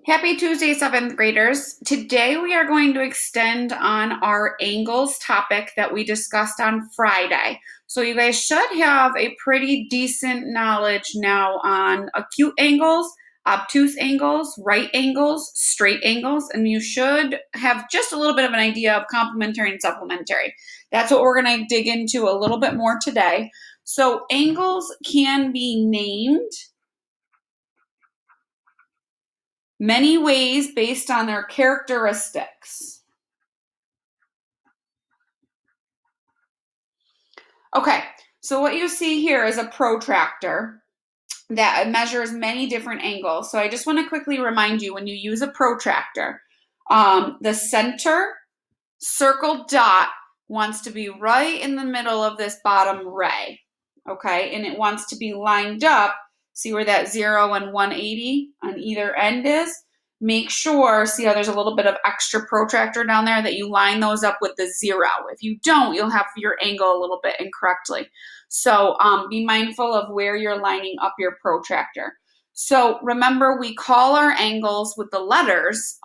Happy Tuesday, 7th graders. Today we are going to extend on our angles topic that we discussed on Friday. So you guys should have a pretty decent knowledge now on acute angles, obtuse angles, right angles, straight angles, and you should have just a little bit of an idea of complementary and supplementary. That's what we're going to dig into a little bit more today. So angles can be named many ways based on their characteristics. Okay, so what you see here is a protractor that measures many different angles. So I just want to quickly remind you, when you use a protractor, the center circle dot wants to be right in the middle of this bottom ray, okay? And it wants to be lined up. See where that 0 and 180 on either end is? Make sure, see how there's a little bit of extra protractor down there, that you line those up with the 0. If you don't, you'll have your angle a little bit incorrectly. So be mindful of where you're lining up your protractor. So remember, we call our angles with the letters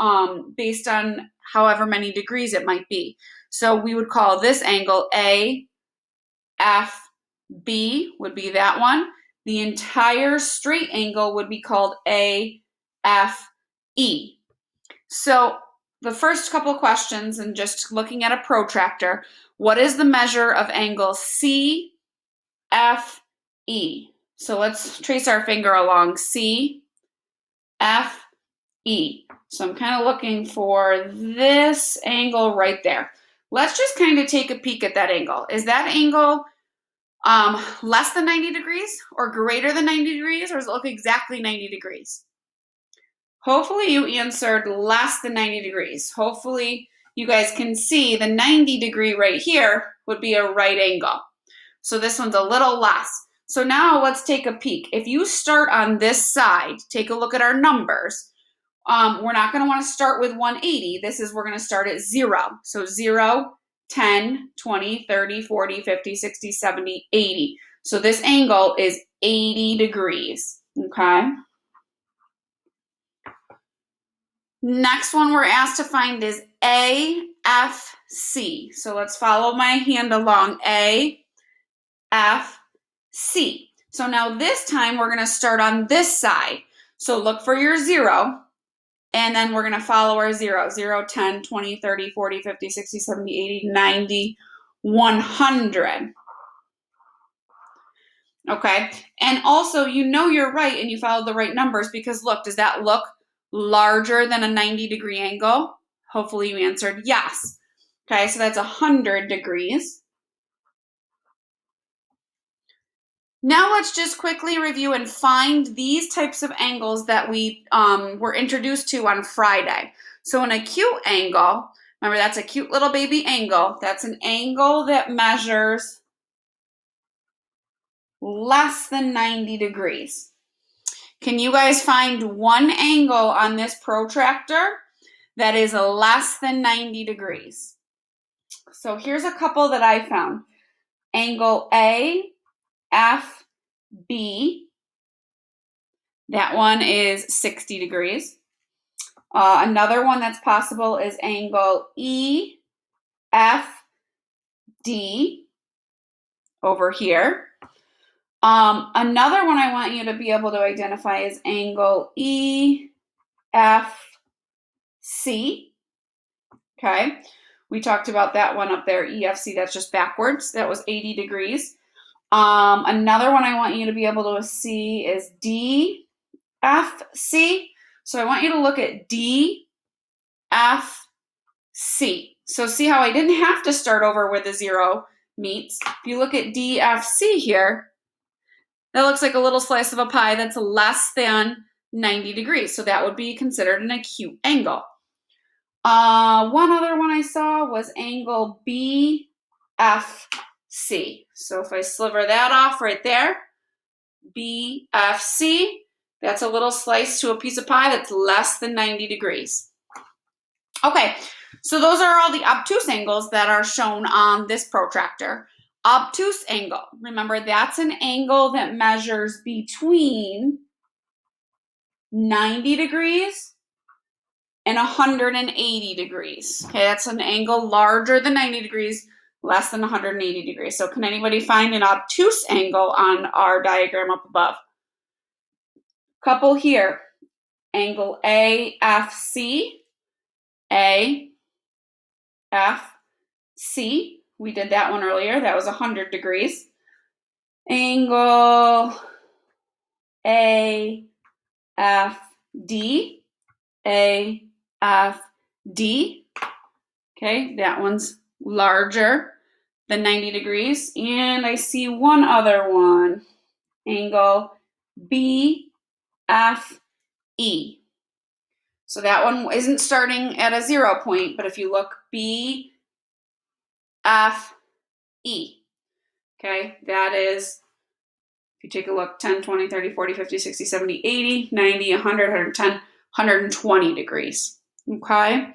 based on however many degrees it might be. So we would call this angle A, F, B would be that one. The entire straight angle would be called A, F, E. So the first couple of questions, and just looking at a protractor, what is the measure of angle C, F, E? So let's trace our finger along C, F, E. So I'm kind of looking for this angle right there. Let's just kind of take a peek at that angle. Is that angle less than 90 degrees or greater than 90 degrees, or does it look exactly 90 degrees? Hopefully you answered less than 90 degrees. Hopefully you guys can see the 90 degree right here would be a right angle. So this one's a little less. So now let's take a peek. If you start on this side, take a look at our numbers. We're not going to want to start with 180. We're going to start at 0. So 0, 10, 20, 30, 40, 50, 60, 70, 80. So this angle is 80 degrees, okay? Next one we're asked to find is AFC. So let's follow my hand along, AFC. So now this time we're going to start on this side. So look for your 0. And then we're going to follow our 0, 0, 10, 20, 30, 40, 50, 60, 70, 80, 90, 100. Okay, and also you know you're right and you followed the right numbers because look, does that look larger than a 90 degree angle? Hopefully you answered yes. Okay, so that's 100 degrees. Now let's just quickly review and find these types of angles that we were introduced to on Friday. So an acute angle, remember that's a cute little baby angle. That's an angle that measures less than 90 degrees. Can you guys find one angle on this protractor that is less than 90 degrees? So here's a couple that I found. Angle AFB, that one is 60 degrees. Another one that's possible is angle EFD over here. Another one I want you to be able to identify is angle EFC. Okay, we talked about that one up there, EFC, that's just backwards. That was 80 degrees. Another one I want you to be able to see is DFC. So I want you to look at DFC. So see how I didn't have to start over where the 0 meets. If you look at DFC here, that looks like a little slice of a pie that's less than 90 degrees. So that would be considered an acute angle. One other one I saw was angle BFC. So if I sliver that off right there, BFC, that's a little slice to a piece of pie that's less than 90 degrees. Okay, so those are all the obtuse angles that are shown on this protractor. Obtuse angle, remember that's an angle that measures between 90 degrees and 180 degrees. Okay, that's an angle larger than 90 degrees, less than 180 degrees. So can anybody find an obtuse angle on our diagram up above? Couple here, angle AFC, AFC. We did that one earlier. That was 100 degrees. Angle AFD, AFD. Okay, that one's larger than 90 degrees. And I see one other one, angle BFE. So that one isn't starting at a 0 point, but if you look BFE, okay, that is, if you take a look, 10, 20, 30, 40, 50, 60, 70, 80, 90, 100, 110, 120 degrees, okay?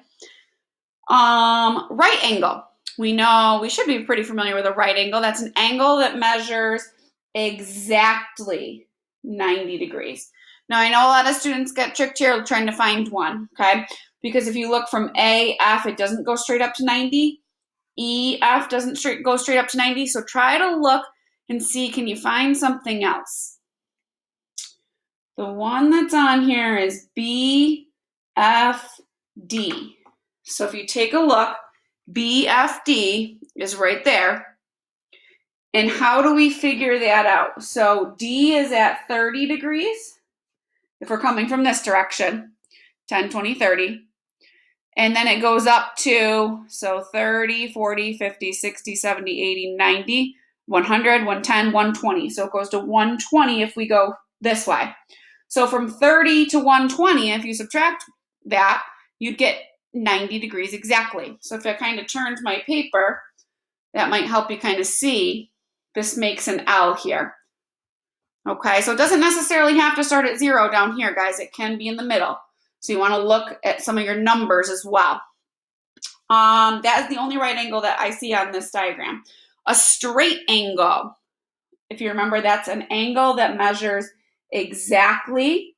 Right angle. We know, we should be pretty familiar with a right angle. That's an angle that measures exactly 90 degrees. Now, I know a lot of students get tricked here trying to find one, okay? Because if you look from AF, it doesn't go straight up to 90. EF doesn't go straight up to 90. So try to look and see, can you find something else? The one that's on here is BFD. So if you take a look, BFD is right there. And how do we figure that out? So D is at 30 degrees. If we're coming from this direction, 10, 20, 30. And then it goes up to, so 30, 40, 50, 60, 70, 80, 90, 100, 110, 120. So it goes to 120 if we go this way. So from 30 to 120, if you subtract that, you'd get 90 degrees exactly. So if I kind of turned my paper, that might help you kind of see. This makes an L here. Okay, so it doesn't necessarily have to start at 0 down here, guys. It can be in the middle. So you want to look at some of your numbers as well. That is the only right angle that I see on this diagram. A straight angle, if you remember, that's an angle that measures exactly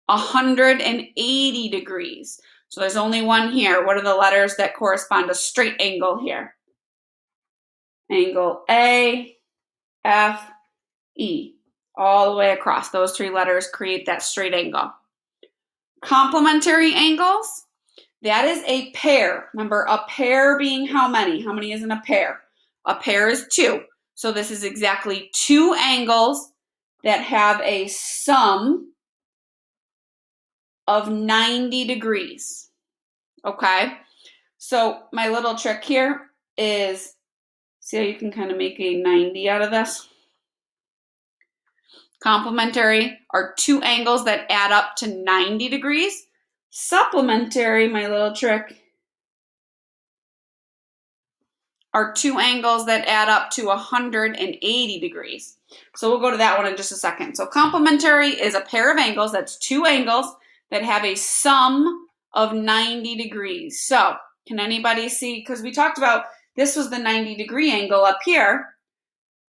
180 degrees. So there's only one here. What are the letters that correspond to straight angle here? Angle A, F, E. All the way across. Those three letters create that straight angle. Complementary angles, that is a pair. Remember, a pair being how many? How many is in a pair? A pair is 2. So this is exactly 2 angles that have a sum of 90 degrees. Okay? So my little trick here is, see how you can kind of make a 90 out of this? Complementary are 2 angles that add up to 90 degrees. Supplementary, my little trick, are 2 angles that add up to 180 degrees. So we'll go to that one in just a second. So complementary is a pair of angles, that's 2 angles that have a sum of 90 degrees. So can anybody see, because we talked about this was the 90 degree angle up here.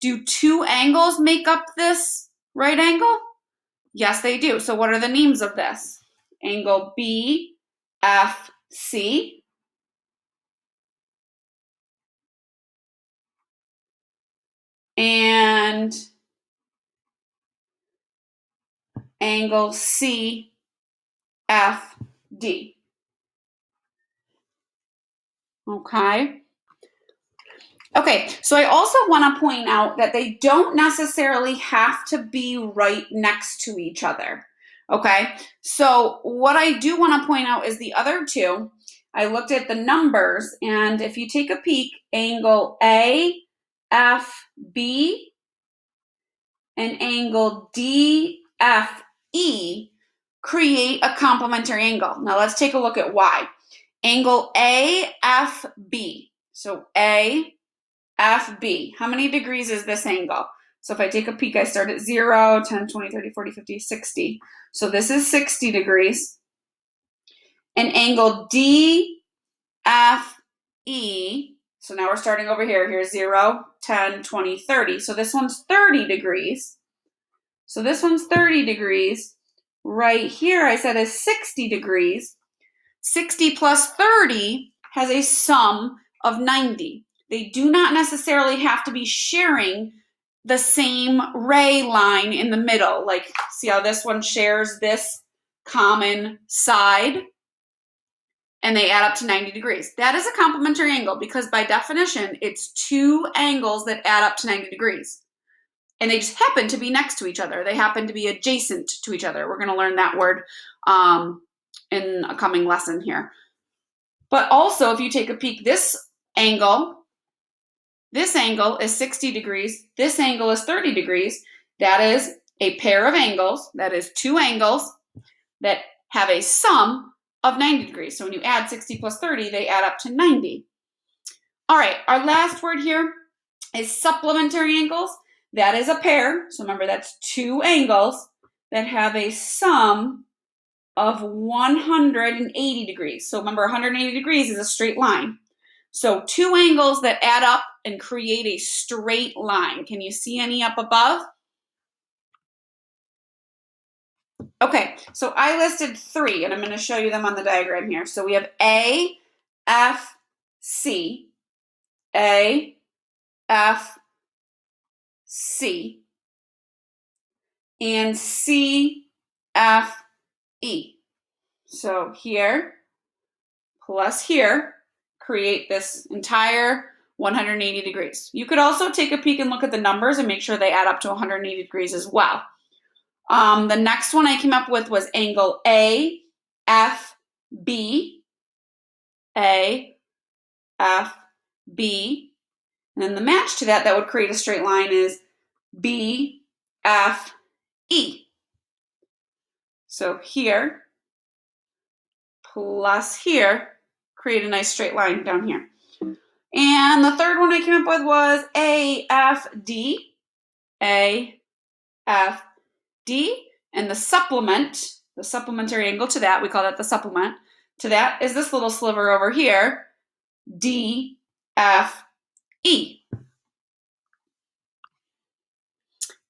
Do 2 angles make up this right angle? Yes, they do. So what are the names of this? Angle BFC and angle CFD. Okay. Okay, so I also want to point out that they don't necessarily have to be right next to each other. Okay, so what I do want to point out is the other 2. I looked at the numbers, and if you take a peek, angle AFB and angle DFE create a complementary angle. Now let's take a look at why. Angle AFB, so AFB, how many degrees is this angle? So if I take a peek, I start at 0, 10, 20, 30, 40, 50, 60. So this is 60 degrees. And angle DFE, so now we're starting over here. Here's 0, 10, 20, 30. So this one's 30 degrees. So this one's 30 degrees. Right here, I said is 60 degrees. 60 plus 30 has a sum of 90. They do not necessarily have to be sharing the same ray line in the middle. Like, see how this one shares this common side? And they add up to 90 degrees. That is a complementary angle because by definition, it's two angles that add up to 90 degrees. And they just happen to be next to each other. They happen to be adjacent to each other. We're going to learn that word in a coming lesson here. But also, if you take a peek, this angle is 60 degrees. This angle is 30 degrees. That is a pair of angles. That is two angles that have a sum of 90 degrees. So when you add 60 plus 30, they add up to 90. All right, our last word here is supplementary angles. That is a pair. So remember, that's two angles that have a sum of 180 degrees. So remember, 180 degrees is a straight line. So two angles that add up and create a straight line. Can you see any up above? Okay, so I listed three, and I'm going to show you them on the diagram here. So we have A, F, C, A, F, C, and C, F, E. So here plus here create this entire 180 degrees. You could also take a peek and look at the numbers and make sure they add up to 180 degrees as well. The next one I came up with was angle A, F, B, A, F, B. And then the match to that would create a straight line is B, F, E. So here plus here create a nice straight line down here. And the third one I came up with was A, F, D, A, F, D. And the supplementary angle to that, we call that the supplement, to that is this little sliver over here, D, F, E.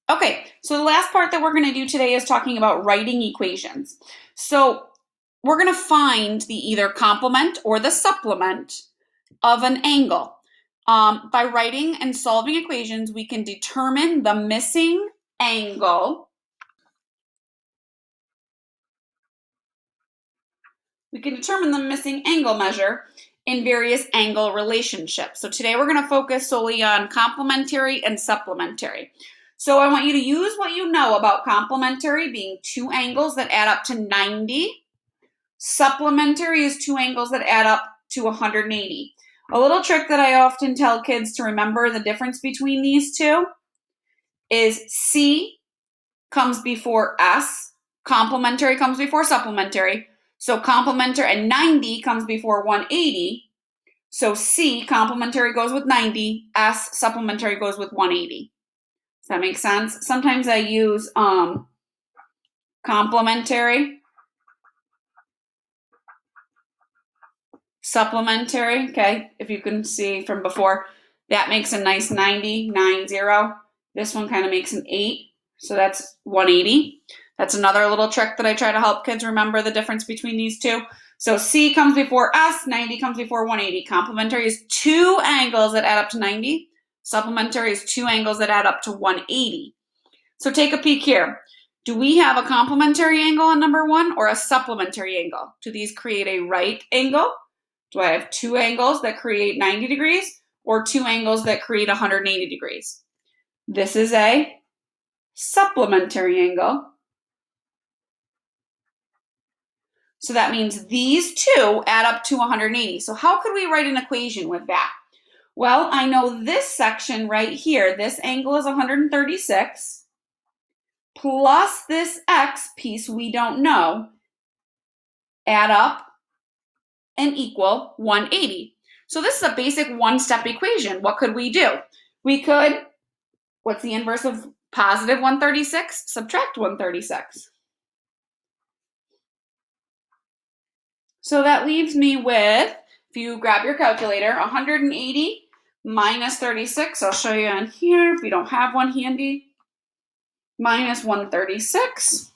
Okay, so the last part that we're going to do today is talking about writing equations. So we're going to find the either complement or the supplement of an angle. By writing and solving equations, we can determine the missing angle. We can determine the missing angle measure in various angle relationships. So today we're going to focus solely on complementary and supplementary. So I want you to use what you know about complementary being two angles that add up to 90. Supplementary is two angles that add up to 180. A little trick that I often tell kids to remember the difference between these two is C comes before S, complementary comes before supplementary. So complementary and 90 comes before 180. So C, complementary goes with 90, S, supplementary goes with 180. Does that make sense? Sometimes I use complementary, supplementary, okay, if you can see from before, that makes a nice 90, 90. This one kind of makes an 8, so that's 180. That's another little trick that I try to help kids remember the difference between these two. So C comes before S, 90 comes before 180. Complementary is two angles that add up to 90. Supplementary is two angles that add up to 180. So take a peek here. Do we have a complementary angle on number one or a supplementary angle? Do these create a right angle? Do I have two angles that create 90 degrees or two angles that create 180 degrees? This is a supplementary angle. So that means these two add up to 180. So how could we write an equation with that? Well, I know this section right here, this angle is 136, plus this x piece we don't know, add up and equal 180. So this is a basic one-step equation. What could we do? We could, what's the inverse of positive 136? Subtract 136. So that leaves me with, if you grab your calculator, 180 minus 36. I'll show you on here if you don't have one handy. Minus 136,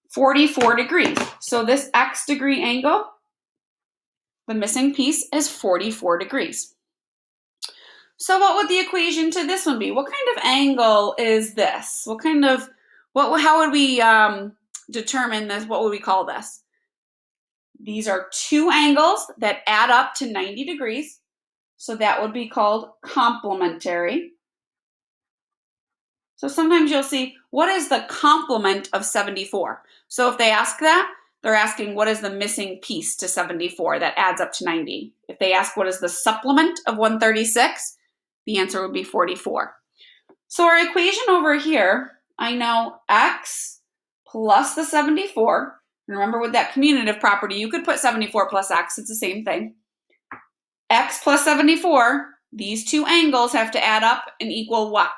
44 degrees. So this x degree angle The missing piece is 44 degrees. So what would the equation to this one be? What kind of angle is this? How would we determine this? What would we call this? These are two angles that add up to 90 degrees. So that would be called complementary. So sometimes you'll see, what is the complement of 74? So if they ask that, they're asking what is the missing piece to 74 that adds up to 90. If they ask what is the supplement of 136, the answer would be 44. So our equation over here, I know x plus the 74. And remember with that commutative property, you could put 74 plus x, it's the same thing. X plus 74, these two angles have to add up and equal what?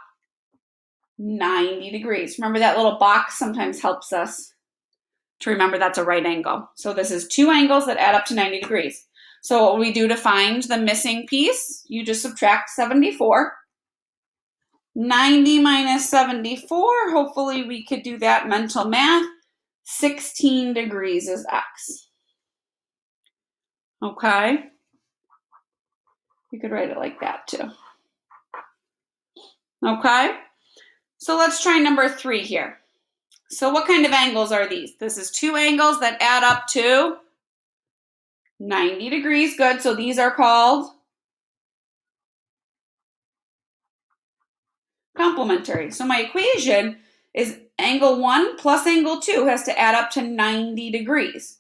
90 degrees. Remember that little box sometimes helps us to remember that's a right angle. So this is two angles that add up to 90 degrees. So what will we do to find the missing piece? You just subtract 74. 90 minus 74, hopefully we could do that mental math. 16 degrees is x. Okay? You could write it like that too. Okay? So let's try number 3 here. So what kind of angles are these? This is two angles that add up to 90 degrees. Good. So these are called complementary. So my equation is angle 1 plus angle 2 has to add up to 90 degrees.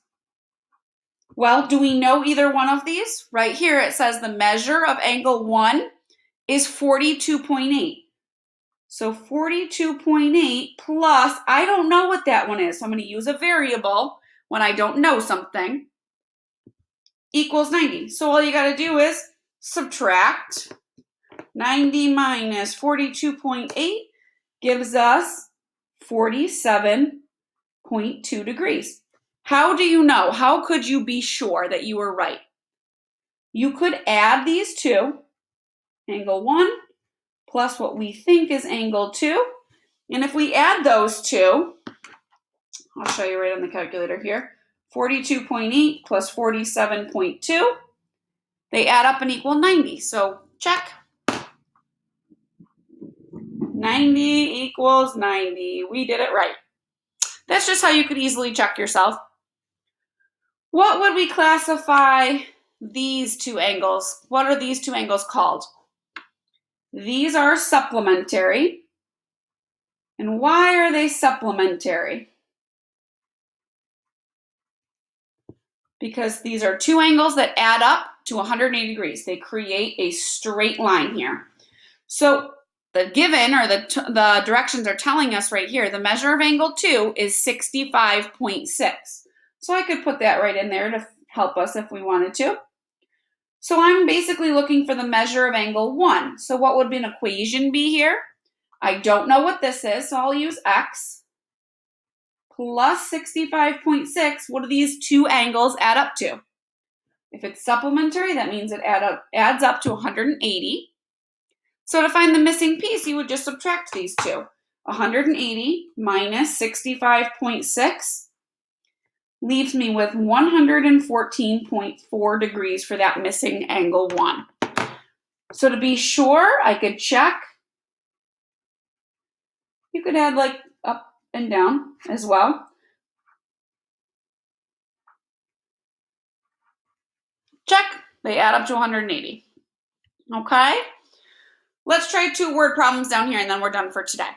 Well, do we know either one of these? Right here it says the measure of angle 1 is 42.8. So 42.8 plus, I don't know what that one is, so I'm going to use a variable when I don't know something, equals 90. So all you got to do is subtract 90 minus 42.8 gives us 47.2 degrees. How do you know? How could you be sure that you were right? You could add these two, angle 1 plus what we think is angle 2. And if we add those two, I'll show you right on the calculator here, 42.8 plus 47.2, they add up and equal 90. So check. 90 equals 90. We did it right. That's just how you could easily check yourself. What would we classify these two angles? What are these two angles called? These are supplementary. And why are they supplementary? Because these are two angles that add up to 180 degrees. They create a straight line here. So the given, or the directions are telling us right here, the measure of angle 2 is 65.6. So I could put that right in there to help us if we wanted to. So I'm basically looking for the measure of angle 1. So what would an equation be here? I don't know what this is, so I'll use x plus 65.6. What do these two angles add up to? If it's supplementary, that means it adds up to 180. So to find the missing piece, you would just subtract these two. 180 minus 65.6 leaves me with 114.4 degrees for that missing angle 1. So to be sure, I could check. You could add like up and down as well. Check. They add up to 180. Okay? Let's try 2 word problems down here and then we're done for today.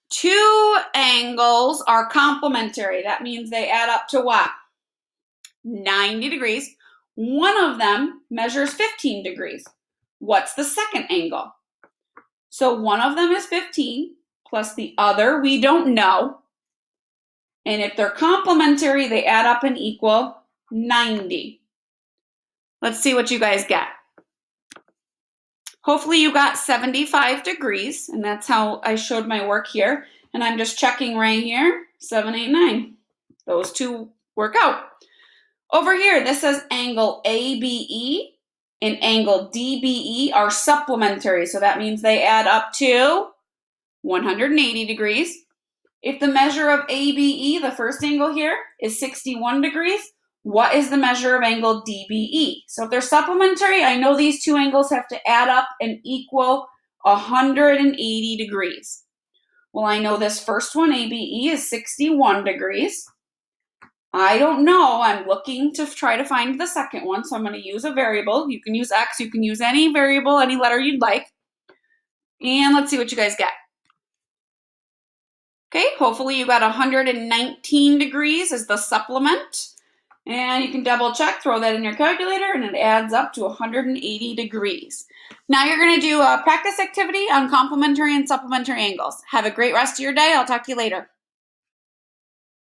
2 angles are complementary. That means they add up to what? 90 degrees. One of them measures 15 degrees. What's the second angle? So one of them is 15 plus the other we don't know. And if they're complementary, they add up and equal 90. Let's see what you guys get. Hopefully you got 75 degrees, and that's how I showed my work here. And I'm just checking right here, 7, 8, 9. Those two work out. Over here, this says angle ABE and angle DBE are supplementary. So that means they add up to 180 degrees. If the measure of ABE, the first angle here, is 61 degrees, what is the measure of angle DBE? So if they're supplementary, I know these two angles have to add up and equal 180 degrees. Well, I know this first one, ABE, is 61 degrees. I don't know. I'm looking to try to find the second one, so I'm going to use a variable. You can use X. You can use any variable, any letter you'd like. And let's see what you guys get. Okay, hopefully you got 119 degrees as the supplement. And you can double check, throw that in your calculator, and it adds up to 180 degrees. Now you're going to do a practice activity on complementary and supplementary angles. Have a great rest of your day. I'll talk to you later.